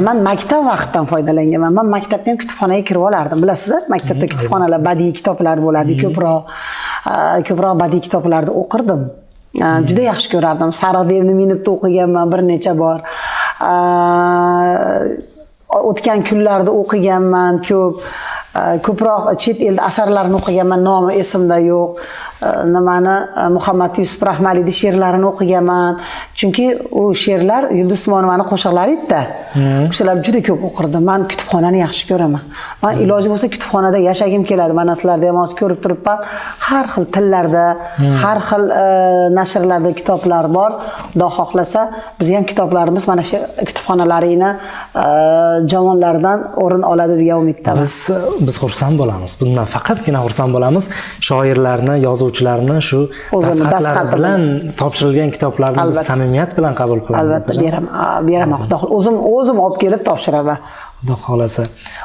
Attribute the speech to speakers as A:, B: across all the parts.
A: Men maktab vaqtidan foydalanganman. Men maktabda ham kutubxonaga kirib olardim. Bilasizlar, maktabda kutubxonalar badiiy kitoblar bo'ladi. Ko'proq badiiy kitoblarni o'qirdim. Juda yaxshi ko'rardim. Sariq devni minib o'qiganman bir necha bor. O'tgan kunlarda o'qiganman ko'proq chet el asarlarini o'qiganman, nomi esimda yo'q. Nimani Muhammad Yusuf Rahmaliyning she'rlarini o'qiganman. Chunki u she'rlar Yulduz Usmonovaning qo'shiqlari edi-da. O'shalar juda ko'p o'qirdim. Men kutubxonani yaxshi ko'raman. Men iloji bo'lsa kutubxonada yashagim keladi. Mana sizlarda ham hozir ko'rib turibman. Har xil tillarda, har xil nashrlarda kitoblar bor. Xudo xohlasa, biz ham kitoblarimiz mana shu kutubxonalaringni javonlardan o'rin oladi degan umiddaman.
B: Biz xursand bo'lamiz. Bundan faqatgina xursand bo'lamiz. Shoirlarni, yozuvchilarni shu dastxatlari bilan topshirilgan kitoblarni samimiyat bilan qabul qilamiz.
A: Albatta beraman. Xudo xohlasa o'zim olib kelib topshiraman.
B: Xudo xohlasa.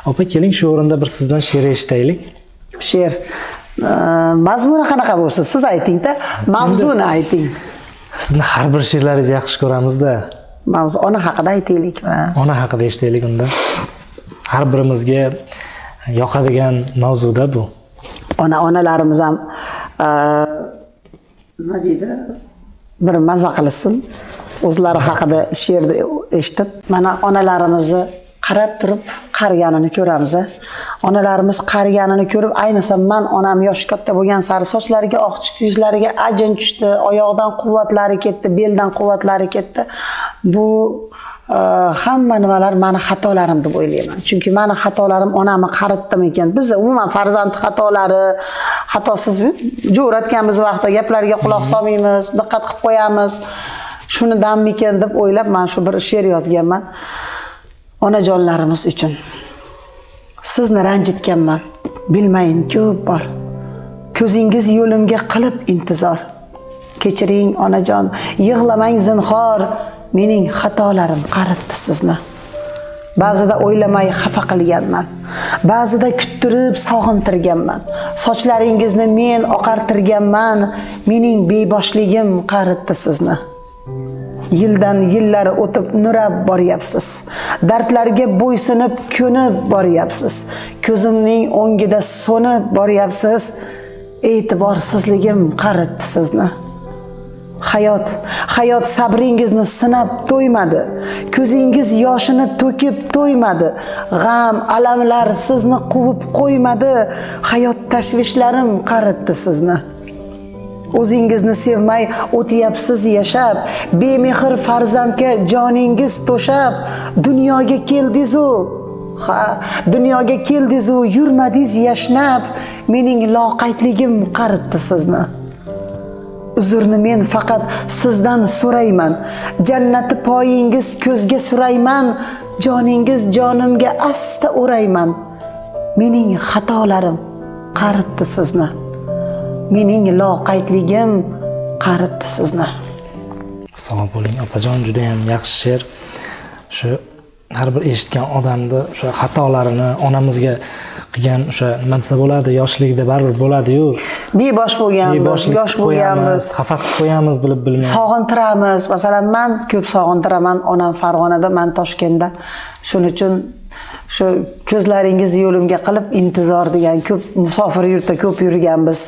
B: Opa, keling shu o'rinda bir sizdan she'r eshitaylik.
A: She'r. Mazmuni qanaqa bo'lsa, siz ayting-da, mavzuni ayting.
B: Sizni har bir she'rlaringizni yaxshi ko'ramiz-da.
A: Mavzu ona haqida aytaylikmi?
B: Ona haqida eshitaylik unda. Har birimizga yoqadigan mavzuda bu.
A: Onalarimiz ham nima deydi? Bir maza qilsin. O'zlari haqida she'rni eshitib, mana onalarimizni qarab turib qariganini ko'ramiz. Onalarimiz qariganini ko'rib, ayniqsa men onam yoshi katta bo'lgan sari sochlariga oq tushdi, yuzlariga ajin tushdi, oyoqdan quvvatlari ketdi, beldan quvvatlari ketdi. Bu hamma nimalar meni xatolarim deb o'ylayman. Chunki meni xatolarim onamni qaritdimi ekan. Biz umuman farzand xatolari, xatosiz jo'ratganmiz vaqtda gaplariga quloq solmaymiz, diqqat qilib qo'yamiz. Shunidanmi ekan deb o'ylab men shu bir she'r yozganman. Onajonlarimiz uchun. Sizni ranjitganman, bilmayin ko'p bor. Ko'zingiz yo'limga qilib intizor. Kechiring onajon, yig'lamang zinhor. Mening xatolarim qaritdi sizni. Ba'zida o'ylamay xafa qilganman. Ba'zida kuttirib sog'intirganman. Sochlaringizni men oqartirganman. Mening beboshligim qaritdi sizni. Yildan yillar o'tib nurab boryapsiz. Dardlarga bo'ysunib ko'nib boryapsiz. Ko'zimning o'ngida so'nib boryapsiz. E'tiborsizligim qaritdi sizni. Hayot sabringizni sinab to'ymadi. Ko'zingiz yoshini to'kib to'ymadi. G'am, alamlar sizni quvib qo'ymadi. Hayot tashvishlarim qaritdi sizni. O'zingizni sevmay o'tyapsiz yashab, bemehr farzandga joningiz to'shab, dunyoga keldiz-u, yurmadingiz yashnab, mening loqaydligim qaritdi sizni. Uzrni men faqat sizdan so'rayman. Jannati poyingiz ko'zga surayman. Joningiz jonimga asta o'rayman. Mening xatolarim qaritdi sizni. Mening loqaydligim qaritdi sizni.
B: Sog' bo'ling opajon, juda ham yaxshi she'r. Shu har bir eshitgan odamni o'sha xatolarini onamizga qilgan o'sha nima desa bo'ladi, yoshligida baribir bo'ladi-yu.
A: Bebosh bo'lganmiz, yosh bo'lganmiz,
B: xafa qilib qo'yamiz bilib bilmay.
A: Sog'intiramiz. Masalan, men ko'p sog'intiraman, onam Farg'onada, men Toshkentda. Shuning uchun shu ko'zlaringizni yo'limga qilib intizor degan ko'p musofir yurtda ko'p yurganmiz.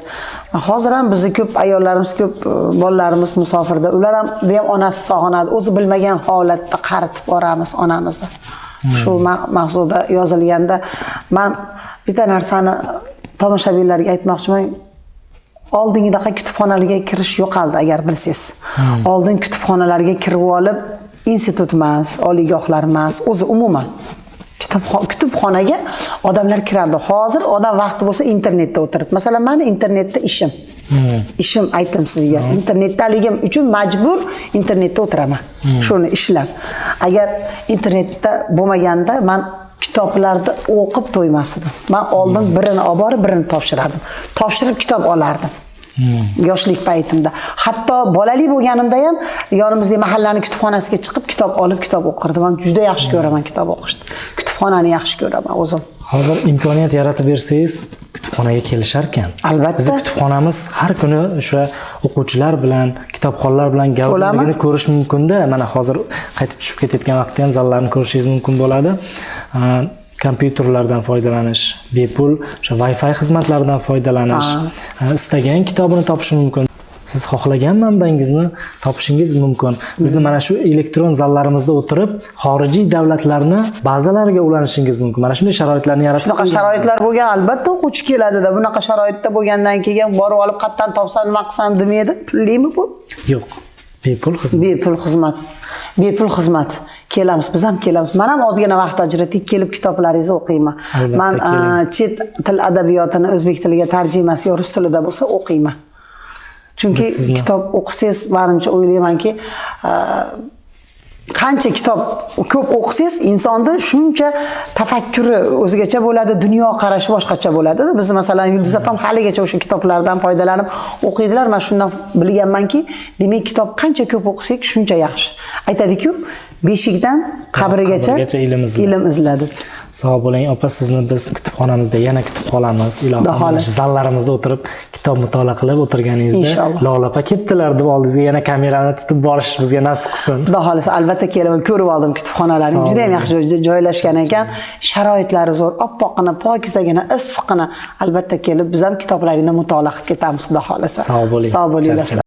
A: Hozir ham bizni ko'p ayollarimiz, ko'p bolalarimiz musofirda. Ular ham onasi sog'inadi. O'zi bilmagan holatda qaritib boramiz onamizni. Shu mavzuda yozilganda men bitta narsani tomoshabinlarga aytmoqchiman. Oldingidaqa kutubxonalarga kirish yo'qoldi, agar bilsangiz. Oldin kutubxonalarga kirib olib, institut emas, oliygohlar emas, o'zi umuman kutubxonaga odamlar kirardi. Hozir odam vaqti bo'lsa internetda o'tirib. Masalan, meni internetda ishim aytdim sizga. Internetdaligim uchun majbur internetda o'tiraman. Shuni ishlab. Agar internetda bo'lmaganda men kitoblarni o'qib to'ymasdim. Men oldin birini olib borib, birini topshirardim. Topshirib kitob olardim. Yoshlik paytimda. Hatto bolali bo'lganimda ham yonimizdagi mahallaning kutubxonasiga chiqib kitob olib kitob o'qirdim. Men juda yaxshi ko'raman kitob o'qishni. Kutubxonani yaxshi ko'raman o'zim.
B: Hozir imkoniyat yaratib bersangiz, kutubxonaga kelishar ekan.
A: Albatta.
B: Bizning kutubxonamiz har kuni o'sha o'quvchilar bilan, kitobxonlar bilan gavjumligini ko'rish mumkin-da. Mana hozir qaytib tushib ketayotgan vaqtda ham zallarni ko'rishingiz mumkin bo'ladi. Kompyuterlardan foydalanish, bepul o'sha Wi-Fi xizmatlaridan foydalanish, istagan kitobini topish mumkin. Siz xohlagan manbangizni topishingiz mumkin. Bizni mana shu elektron zallarimizda o'tirib, xorijiy davlatlarni bazalariga ulanishingiz mumkin. Mana shunday sharoitlarni yaratib
A: Shunaqa sharoitlar bo'lgan, albatta o'quvchi keladida. Bunaqa sharoitda bo'lgandan keyin borib olib qayerdan topsam, nima qilsam demaydi. Pullimi bu?
B: Yo'q. Bepul xizmat.
A: Bepul xizmat. Bepul xizmat. Kelamiz, biz ham kelamiz. Men ham ozgina vaqt ajratib kelib kitoblaringizni o'qiyman. Men chet til adabiyotini o'zbek tiliga tarjimasi rus tilida bo'lsa o'qiyman. Chunki kitob o'qisangiz, menimcha o'ylaymanki, qancha kitob ko'p o'qisangiz, insonda shuncha tafakkuri o'zgacha bo'ladi, dunyo qarashi boshqacha bo'ladi. Biz masalan Yulduz opam haligacha o'sha kitoblardan foydalanib o'qiydilar. Men shundan bilganmanki, demak kitob qancha ko'p o'qisak, shuncha yaxshi. Aytadi-ku, beshikdan qabrigacha ilm izladi.
B: Sog' bo'ling, opa, sizni biz kutubxonamizda yana kutib qolamiz. Ilohim, zallarimizda o'tirib kitob mutolaa qilib o'tirganingizda, Lola opa kelibdilar deb oldingizga yana kamerani tutib borish bizga nasib qilsin. Xudo
A: xolisa, albatta kelaman, ko'rib oldim kutubxonalaring. Juda ham yaxshi joyda joylashgan ekan. Sharoitlari zo'r, oppoqqina, pokizagina, issiqqina. Albatta kelib biz ham kitoblaringni mutolaa qilib ketamiz, xudo xolisa.
B: Sog' bo'ling.
A: Sog' bo'linglar.